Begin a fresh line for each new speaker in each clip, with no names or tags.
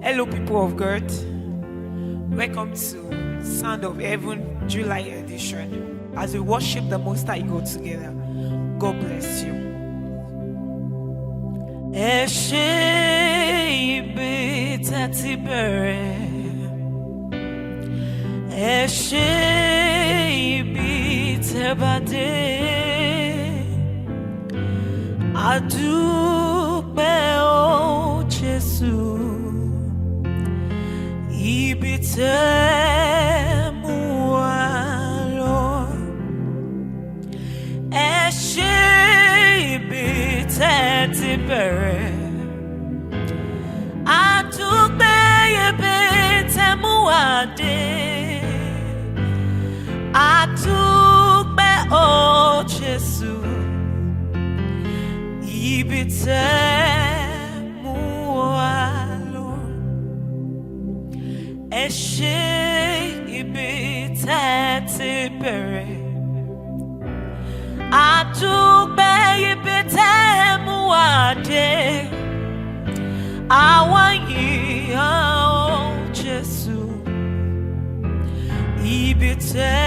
Hello, people of God. Welcome to Sound of Heaven July edition. As we worship the Most High God together, God bless you. Ẹ ṣé ibi tẹ́ ti bẹ̀rẹ̀, ẹ ṣé ibi tẹ́ bá dé. A dúpẹ́ o Jésù, ibi tẹ́ mú wa lọ. Ẹ ṣé ibi tẹ́ ti bẹ̀rẹ̀, a dúpẹ́ ibi tẹ́ mú wa dé. A dúpẹ́ o Jésù, ibi tẹ́ mú wa lọ. Ẹ ṣé ibi tẹ́ ti bẹ̀rẹ̀, a dúpẹ́ ibi tẹ́ mú wa dé. Àwa yìn ọ́ Jésù, ibi tẹ́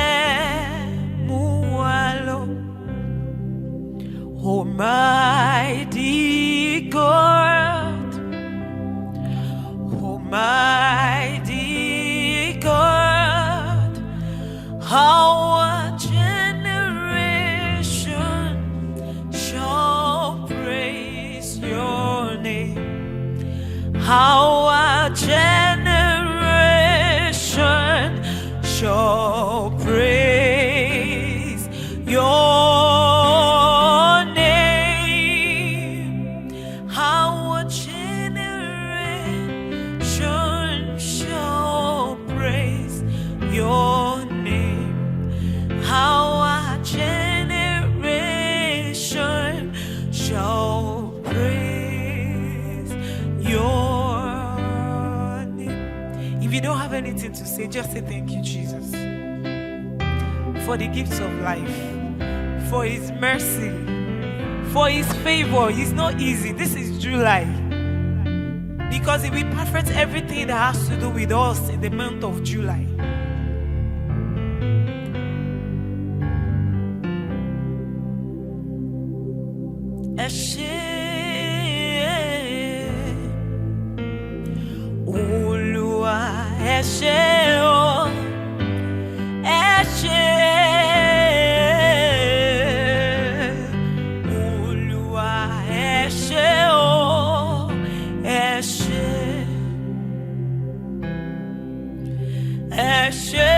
mú wa lọ. Almighty God, Almighty God, our generation shall praise your name. Our generation shall praise your anything to say, just say thank you, Jesus, for the gifts of life, for His mercy, for His favor. It's not easy. This is July, because He will perfect everything that has to do with us in the month of July. Ẹ ṣé o, ẹ ṣé, Olúwa ẹ ṣé o, ẹ ṣé, ẹ ṣé,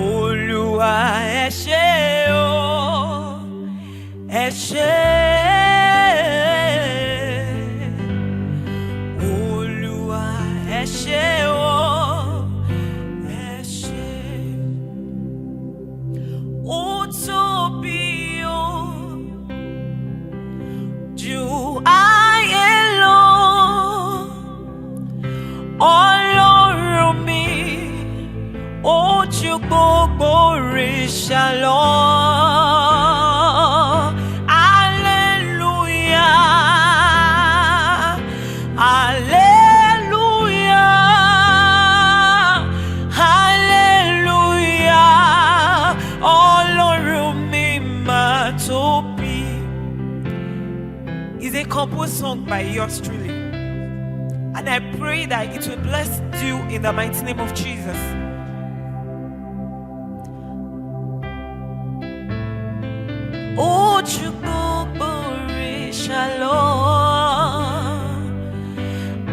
Olúwa ẹ ṣé o, ẹ ṣé. Shalom, Alleluia, Alleluia, Alleluia. Ọlọ́run mi máa tóbi is a composed song by yours truly, and I pray that it will bless you in the mighty name of Jesus. Ojú gbogbo rẹ̀ shalom,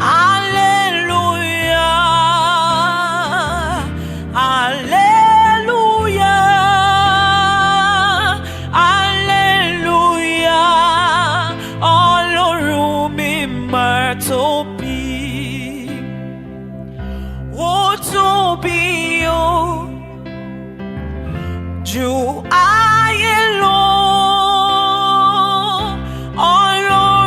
Alleluia, Alleluia, Alleluia. Ọlọ́run mi máa tóbi, ó tóbi o ju ayé lọ. Ọlọ́run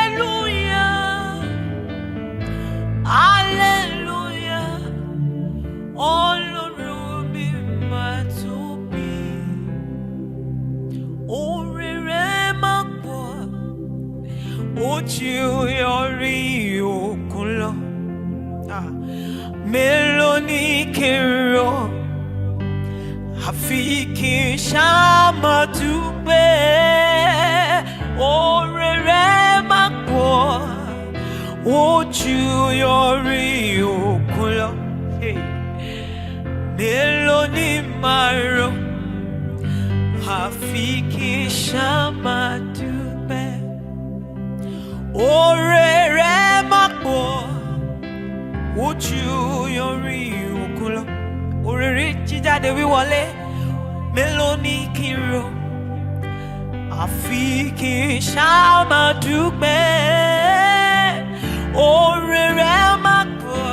Hallelujah, hallelujah. Ọlọ́run mi máa tóbi, oore rẹ̀ máa pọ̀, ojú yọrí òkun lọ. Mélòó ni kí n rò, àfi kí n ṣáà máa dúpẹ́. Oore rẹ̀ máa pọ̀, ojú yọrí òkun lọ. Mélòó ni màá rò, àfi kí n ṣáà máa dúpẹ́. Oore rẹ̀ máa pọ̀, ojú yọrí òkun lọ. Oore rẹ̀ jíjáde wíwọlé. Mélòó ni kí n rò, àfi kí n ṣáà máa dúpẹ́. Oore rẹ̀ máa pọ̀,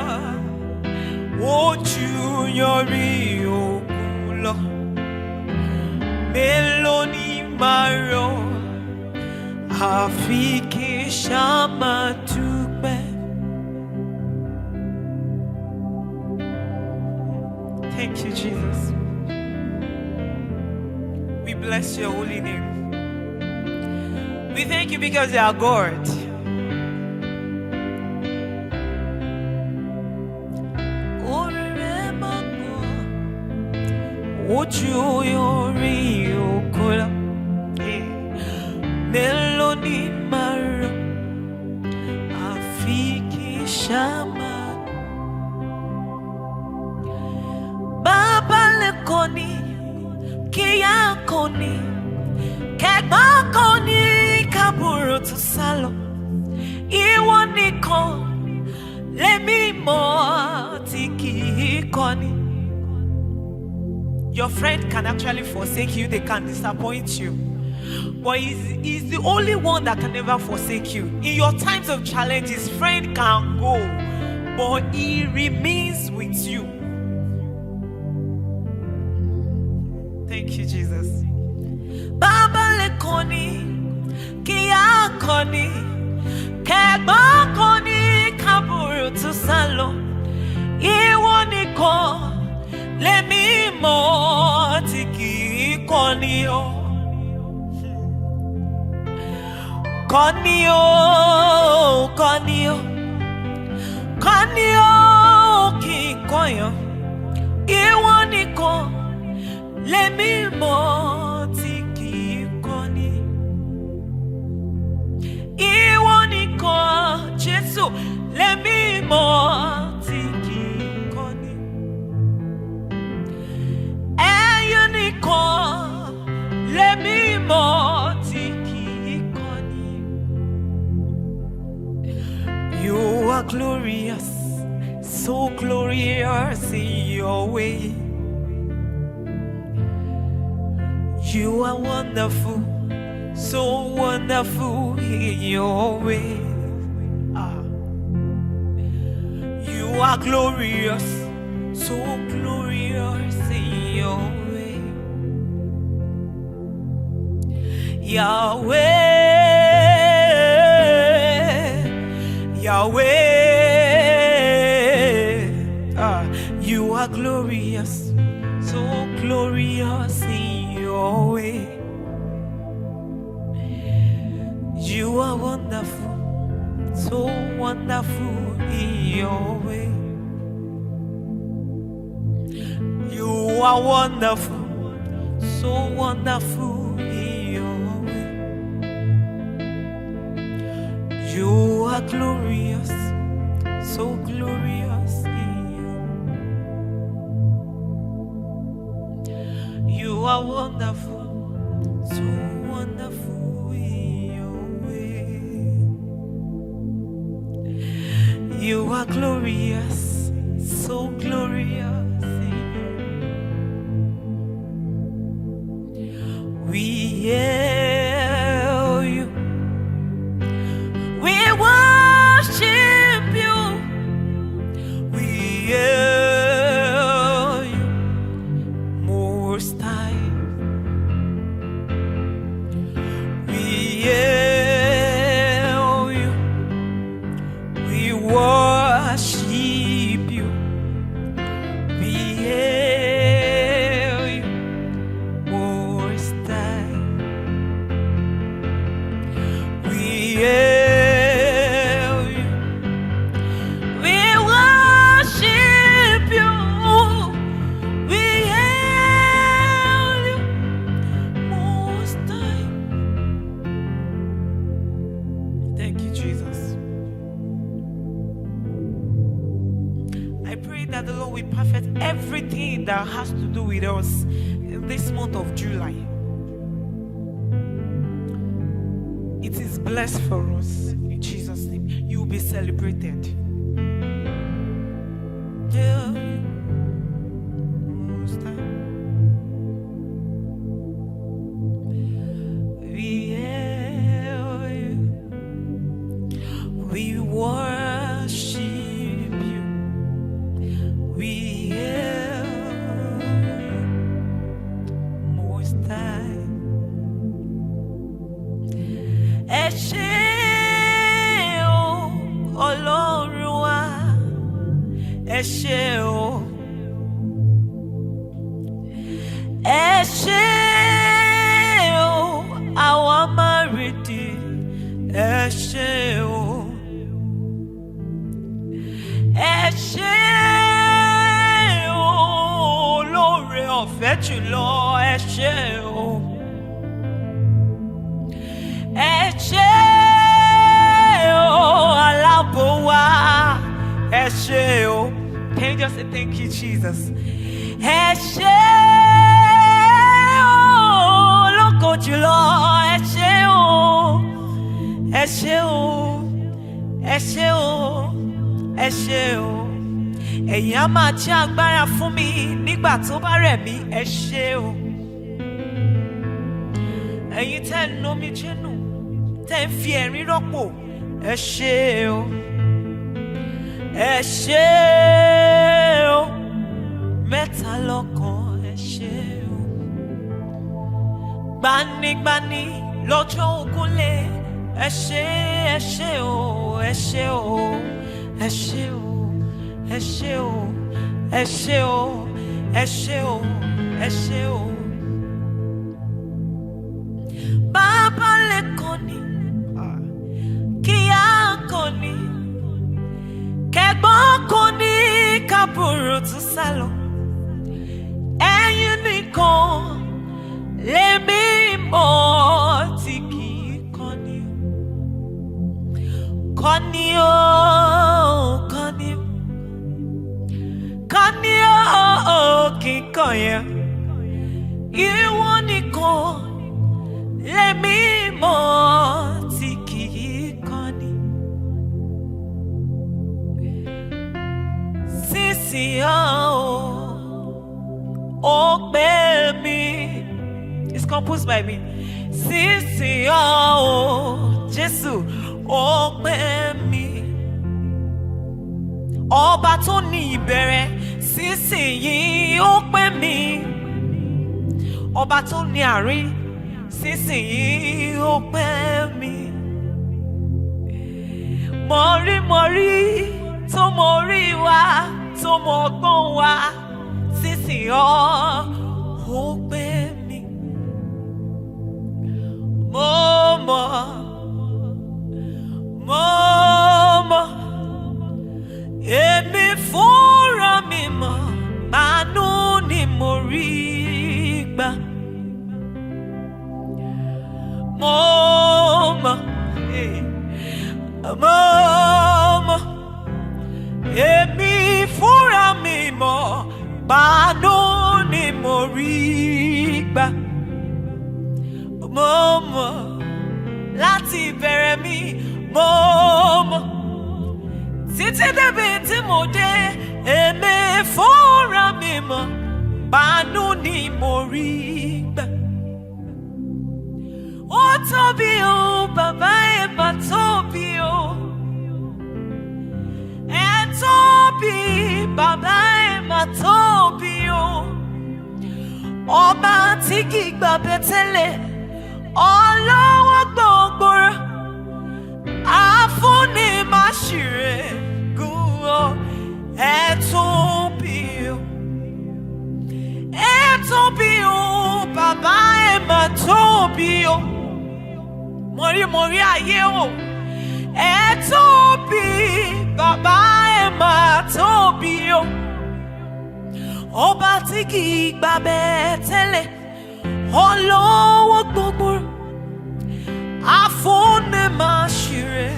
ojú yọrí òkun lọ. Mélòó ni màá rò, àfi kí n ṣáà máa dúpẹ́. Thank you, Jesus. We bless your holy name. We thank you because you are God. Ojú yọrí òkun lọ. Mélòó ni màá rò, àfi kí n ṣáà máa. Bàbá lè kọ́ni, kíyà kọ́ni, kẹ̀gbọ́n kọ́ni, kábùrò tó sálọ. Ìwọ nìkan lèmi mọ̀ tí kì í kọ́ni. Your friend can actually forsake you, they can disappoint you. But he's the only one that can never forsake you. In your times of challenge, his friend can go, but he remains with you. Thank you, Jesus. Baba le koni, kiya koni, kegba koni, kaburu tu salo. Iwo nìkan lèmi mọ̀ tí kì í kọ́ni o. Kọ́ni o, kọ́ni o, kọ́ni o, kì í kọ́yàn. Ìwọ nìkan lèmi mọ̀ tí kì í kọ́ni. Ìwọ nìkan, Jésù, lèmi mọ̀ tí kì í kọ́ni. Ẹ̀yin nìkan lèmi mọ̀ tí kì í kọ́ni. You are glorious, so glorious in your way. You are wonderful, so wonderful in your way. You are glorious, so glorious in your way. Yahweh, Yahweh, you are glorious, so glorious in your way. You are wonderful, so wonderful in your way. You are wonderful, so wonderful in your way. You are glorious, so glorious in your way. You are wonderful, so wonderful in your way. You are glorious, so glorious in your way. We hail you, we worship you, we hail you, Most High. We hail Thank you, Jesus. I pray that the Lord will perfect everything that has to do with us in this month of July. It is blessed for us in Jesus' name. You will be celebrated. Yeah. We worship you. We most high. Ẹ ṣé o, Ọlọ́run wa. Ẹ ṣé o. Ẹ ṣé o, àwa máa rìdì. Ẹ ṣé o. Ẹ ṣé o, olóore ọ̀fẹ́ jùlọ. Ẹ ṣé o. Ẹ ṣé o, aláàbò wa. Ẹ ṣé o. Can you just say thank you, Jesus? Ẹ ṣé o, ológo jùlọ. Ẹ ṣé o. Ẹ ṣé o. Ẹ ṣé o. Ẹ ṣé o. Ẹ̀yin á máa jẹ́ agbára fún mi nígbà tó bá rẹ̀ mí. Ẹ ṣé o. Ẹ̀yin tẹ́ ń nomi jẹ́nu, tẹ́ ń fi ẹ̀rín rọ́pò. Ẹ ṣé o. Ẹ ṣé o. Mẹ́ta lọ́kan. Ẹ ṣé o. Gbanigbani lọ́jọ́ ògúnlé. Ẹ ṣé, ẹ ṣé o. Ẹ ṣé o. Ẹ ṣé o. Ẹ ṣé o. Ẹ ṣé o. Ẹ ṣé o. Ẹ ṣé o. Bàbá lè kọ́ni, kíyà kọ́ni, kẹ̀gbọ́n kọ́ni, kábùrò tún sálọ. Ẹ̀yin nìkan lèmi mọ̀ tí kì í kọ́ni. Kọ́ni o, kọ́ni. Kọ́ni o, kì í kọ́ yẹn. Ìwọ nìkan lèmi mọ̀ tí kì í kọ́ni. Sísìn ó gbé mi. It's composed by me. Sísìn ó, Jésù ó gbé mi. Ọba tó ní ìbẹ̀rẹ̀, sísìn yìí ó gbé mi. Ọba tó ní àárín, sísìn yìí ó gbé mi. Mọ̀rí tó mọ orí wa, tó mọ ọgbọ́n wa, sísìn ó gbé mi. Mo mọ̀, èmi fúnra mi mọ̀, àánú ni mo rí gbà. Mo mọ̀, èmi fúnra mi mọ̀, àánú ni mo rí gbà. Mo mọ̀, láti ìbẹ̀rẹ̀ mi, mo mọ̀, títí débi tí mo dé, èmi fúnra mi mọ̀, àánú ni mo rí gbà. Ó tóbi o, bàbá ẹ mà tóbi o. Ẹ tóbi, bàbá ẹ mà tóbi o. Ọba tí kì í gbàgbé tẹ́lẹ̀, ọlọ́wọ́ gbọ̀ngbọ̀rọ̀, àfúnni má ṣìrè gùn o. Ẹ tóbi o. Ẹ tóbi o, bàbá ẹ mà tóbi o. Mọ̀rí ayé o. Ẹ tóbi, bàbá ẹ mà tóbi o. Ọba tí kì í gbàgbé tẹ́lẹ̀, ọlọ́wọ́ gbọ̀ngbọ̀rọ̀, àfúnni má ṣìrè.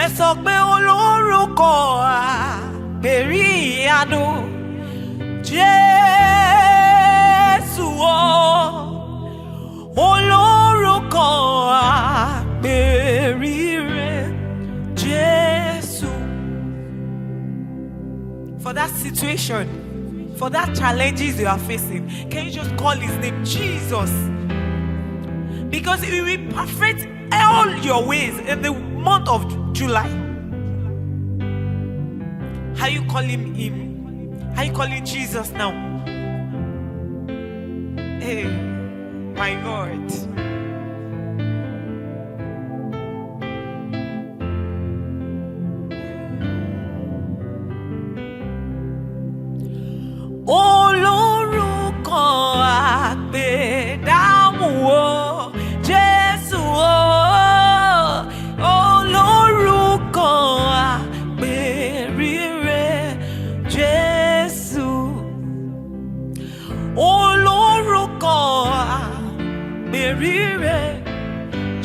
ẹ sọ pé olórúkọ àpèrí ìyanu Jésù o, olórúkọ àpèrí rẹ̀ Jésù. For that situation, for that challenges you are facing, can you just call his name Jesus? Because he will perfect all your ways in the month of July. How you calling him? How you calling Jesus now? Hey, my God. Olórúkọ àpèdáhùn o, Jésù o, olórúkọ àpèrire Jésù, olórúkọ àpèrire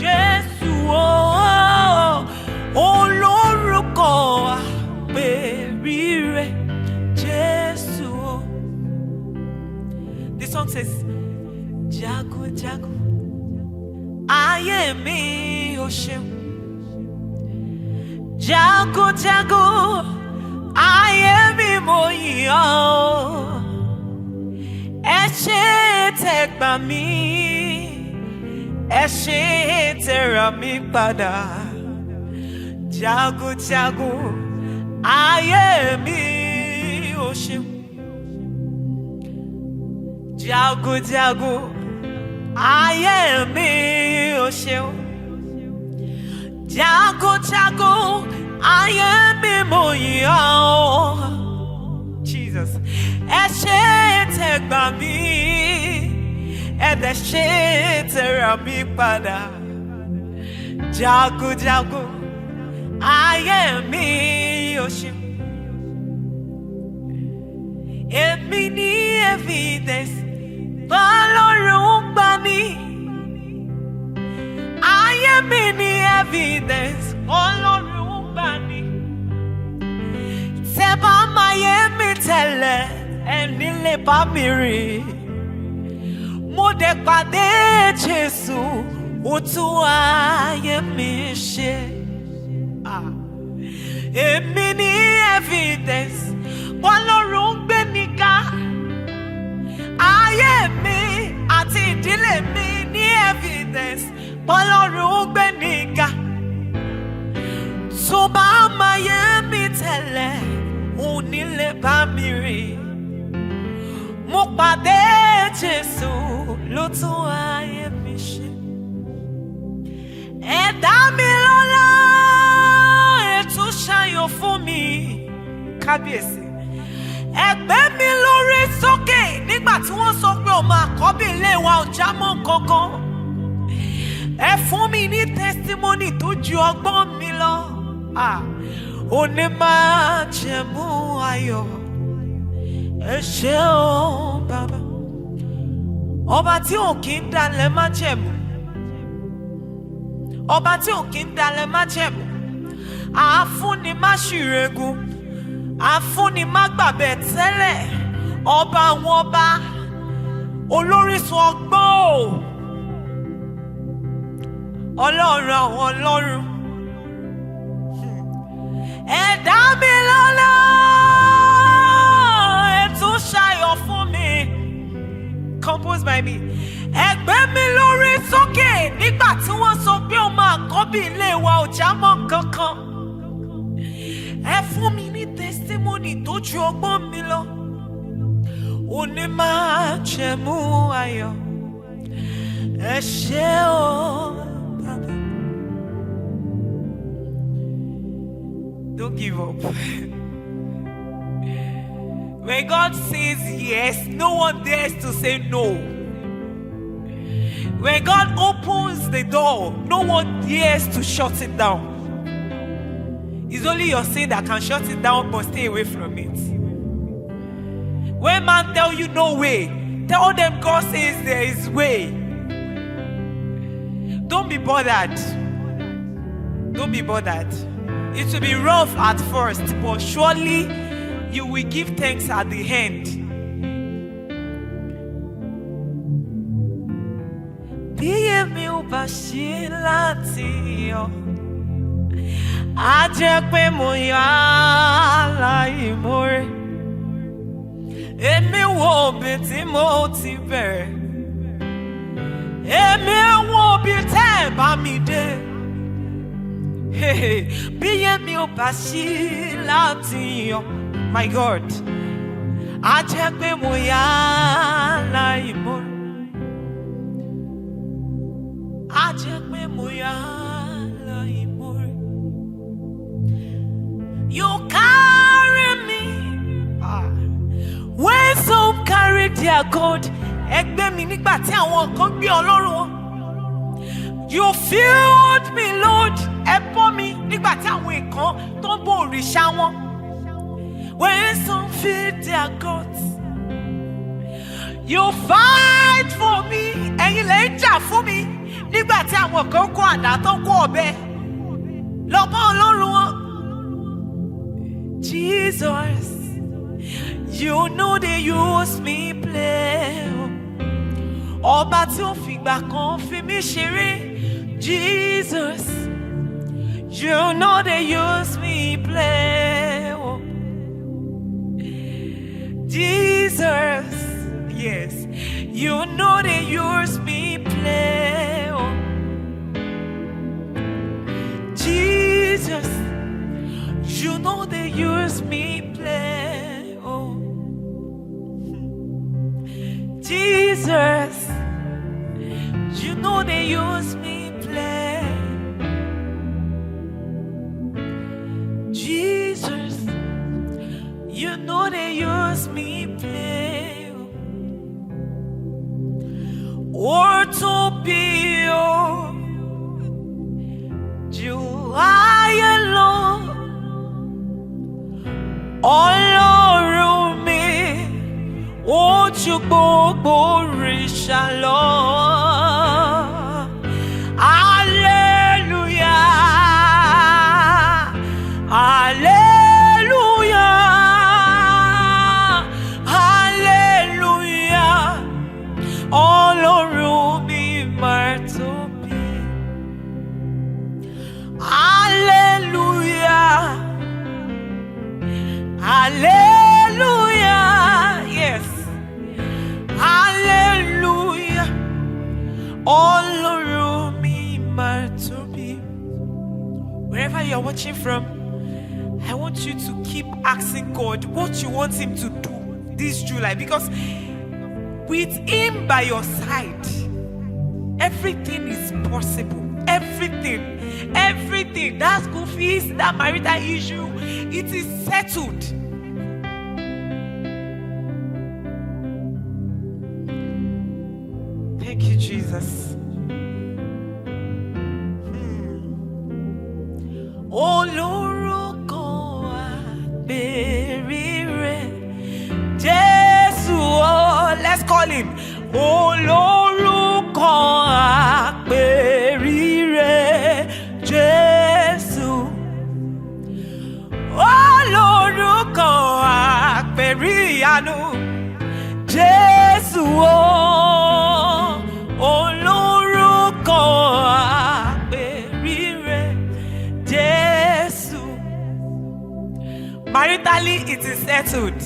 Jésù o, olórúkọ àpèrire Jésù. The song says, Jago, Jago, ayé mi o ṣeun. Jago, Jago, ayé mi mo yìn ọ́. Ẹ ṣé tẹ́ gbà mí, ẹ ṣé tẹ́ rà mí padà. Jago, Jago, ayé mi o ṣeun. Jago, Jago, ayé mi o ṣeun. Jago, Jago, ayé mi mo yìn ọ́. Jesus, ẹ ṣé tẹ́ gbà mí, ẹ dẹ̀ ṣé tẹ́ rà mí padà. Jago, Jago, ayé mi o ṣeun. Èmi ní evidence Ọlọ́run gbà mí. Ayé mi ní evidence Ọlọ́run gbà mí. Tẹ́ bá máa yé mi tẹ́lẹ̀, ẹni lè bá mi rìn. Mo dẹ̀ pàdé Jésù, ó tún ayé mi ṣe. Èmi ní evidence Ọlọ́run gbé mi ká. Ayé mi àti ìdílé mi ní evidence Ọlọ́run gbé mi ga. Tó bá máa yé mi tẹ́lẹ̀, òun ní lè bá mi rìn. Mo pàdé Jésù, ló tún ayé mi ṣe. Ẹ dá mi lọ́lá, ẹ tún ṣayọ̀ fún mi. Kábíyèsí. Ẹ gbé mi lórí sókè nígbà tí wọ́n sọ pé ọmọ àkọ́bí ilé wa ò já mọ́ kankan. Ẹ fún mi ní testimony tó ju ọgbọ́n mi lọ. Òní máa jẹ̀mú ayọ̀. Ẹ ṣé o bàbá. Ọba tí ò kí ń dalẹ̀ má jẹ̀mú. Ọba tí ò kí ń dalẹ̀ má jẹ̀mú. Àfúnni má ṣìrègùn. Àfúnni má gbàbẹ̀ tẹ́lẹ̀. Ọba àwọn ọba, olórísun ọgbọ́n o. Ọlọ́run àwọn ọlọ́run. Ẹ dá mi lọ́lá, ẹ tún ṣayọ̀ fún mi. Composed by me. Ẹ gbé mi lórí sókè nígbà tí wọ́n sọ pé ọmọ àkọ́bí ilé wa ò já mọ́ kankan. Ẹ fún mi ní testimony tó ju ọgbọ́n mi lọ. Òní máa jẹ̀mú ayọ̀. Ẹ ṣé o bàbá. Don't give up. When God says yes, no one dares to say no. When God opens the door, no one dares to shut it down. It's only your sin that can shut it down, but stay away from it. When man tell you no way, tell them God says there is way. Don't be bothered. Don't be bothered. It will be rough at first, but surely you will give thanks at the end. Bí èmi ò bá ṣe láti yọ̀, á jẹ́ pé mo yà láìmoore. Èmi wo bí tí mo ti bẹ̀rẹ̀, èmi wo bí tẹ́ ẹ bá mi dé. Bí èmi ò bá ṣe láti yọ̀, my God, á jẹ́ pé mo yà láìmoore. Á jẹ́ pé mo yà láìmoore. You carry me when some carry their God. Ẹgbẹ́ mi nígbà tí àwọn kan gbé Ọlọ́run wọn. You filled me, Lord. Ẹ bọ́ mi nígbà tí àwọn èèkàn tó ń bọ òrìṣà wọn. When some feed their gods, you fight for me. Ẹ̀yin lè ń jà fún mi nígbà tí àwọn kan kó àdá tó kó ọ̀bẹ lọ bá Ọlọ́run wọn. Jesus, you know they use me play. Ọba tí ó fìgbà kan fi mí ṣeré. Jesus, you know they use me play. Jesus, yes, you know they use me play. Jesus, you know they use me play. Oh, Jesus, you know they use me play. Jesus, you know they use me play. Or to be you I alone. Ọlọ́run mi, ojú gbogbo òrìṣà lọ. Hallelujah, hallelujah, hallelujah. Ọlọ́run mi máa tóbi. Hallelujah, hallelujah, yes, hallelujah. Ọlọ́run mi máa tóbi. Wherever you're watching from, I want you to keep asking God what you want Him to do this July, because with Him by your side, everything is possible. Everything. That school fees, that marital issue, it is settled. Thank you, Jesus. Olórúkọ àpèrire Jésù, oh, let's call him. Olórúkọ àpèrire Jésù. Olórúkọ àpèrìyanu Jésù, oh, olórúkọ àpèrire Jésù. Maritally, it is settled.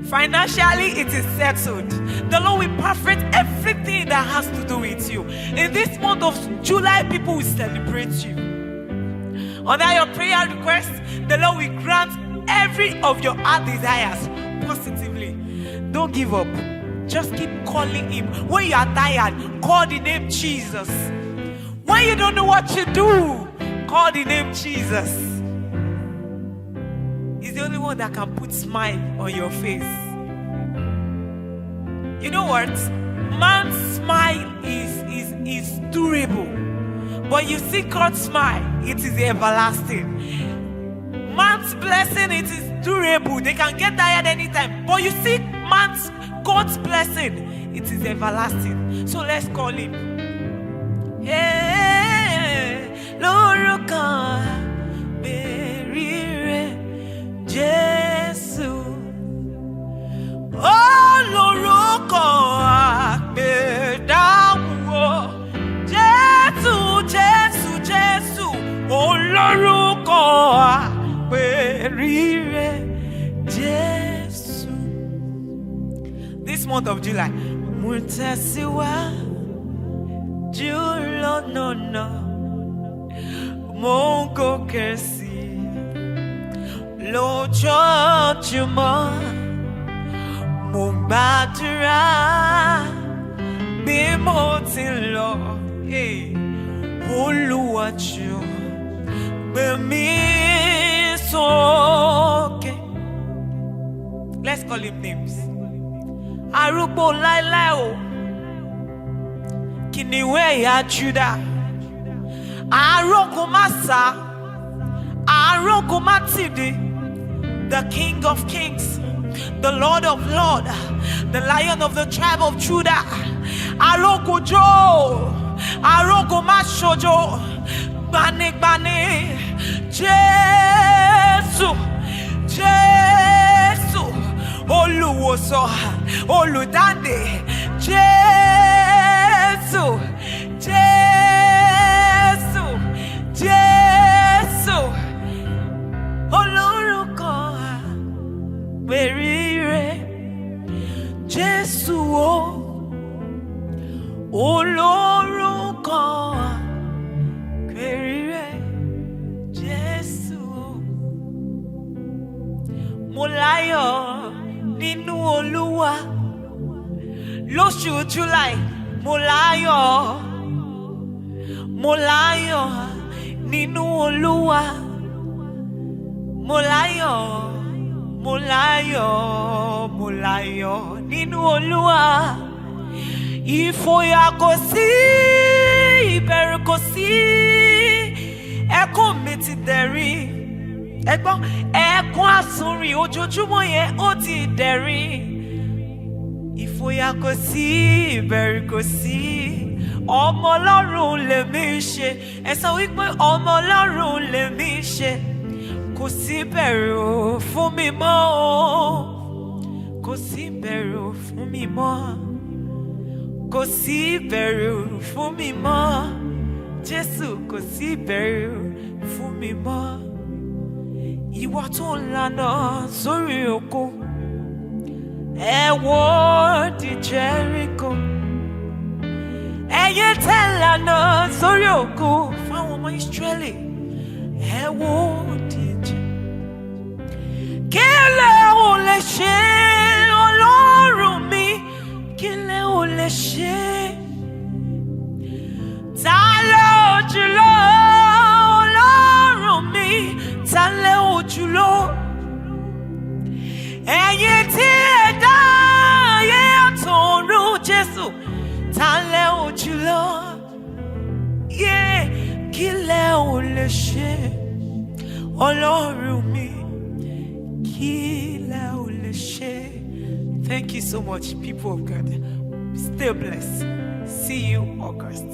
Financially, it is settled. The Lord will perfect everything that has to do with you. In this month of July, people will celebrate you. Under your prayer request, the Lord will grant every of your heart desires positively. Don't give up. Just keep calling Him. When you are tired, call the name Jesus. When you don't know what to do, call the name Jesus. He's the only one that can put smile on your face. You know what? Man's smile is durable. But you see God's smile, it is everlasting. Man's blessing, it is durable. They can get tired anytime. But you see God's blessing, it is everlasting. So let's call Him. Hey, Lord, Berire Jesu. This month of July, Mutesiwa Julo no no Mongo Kersi Lo Choma Mumbadura Bimotilo Oluwachu Bemisoke. Let's call him names. Arubo Lailao Kiniwe ya Judah Arokumasa Arokumatidi, the King of Kings, the Lord of Lords, the Lion of the tribe of Judah. Arokujo Arokumashojo Bane Bane Jesu Jesu Oluwoso Oludande Jesu Jesu Jesu Oloruko Berire Jesu Oloruko Berire Jesu Molayo nínú Olúwa lóṣù July Molayo nínú Olúwa Molayo nínú Olúwa. Ìfòyà kò sí, ìbẹ̀rù kò sí, ẹkún mi ti dẹ̀rín. Ẹ̀gbọ́n ẹkún àsunrìn ojoojúmọ́ yẹn ó ti dẹ̀rín. Ìfòyà kò sí, ìbẹ̀rù kò sí, ọmọ Ọlọ́run lèmi ṣe. Ẹ sọ wípé ọmọ Ọlọ́run lèmi ṣe. Kò sí bẹ̀rù fún mi mọ́ o, kò sí bẹ̀rù fún mi mọ́. Kò sí bẹ̀rù fún mi mọ́, Jésù kò sí bẹ̀rù fún mi mọ́. Ìwọ tó ń lànà sórí òkun, ẹ wó di Jẹ́ríkò. Ẹ̀yin tẹ́ ń lànà sórí òkun fáwọn ọmọ Ísírẹ́lì, ẹ wó di Jẹ́ríkò. Kí lẹ ò lè ṣe Ọlọ́run mi? Kí lẹ ò lè ṣe? Ta lẹ ò jùlọ Ọlọ́run mi? Ta lẹ ò jùlọ? Ẹ̀yin tí ẹ dá ayé àtọ̀run Jésù, ta lẹ ò jùlọ? Kí lẹ ò lè ṣe Ọlọ́run mi? Kí lẹ ò lè ṣe? Thank you so much, people of God. Stay blessed. See you August.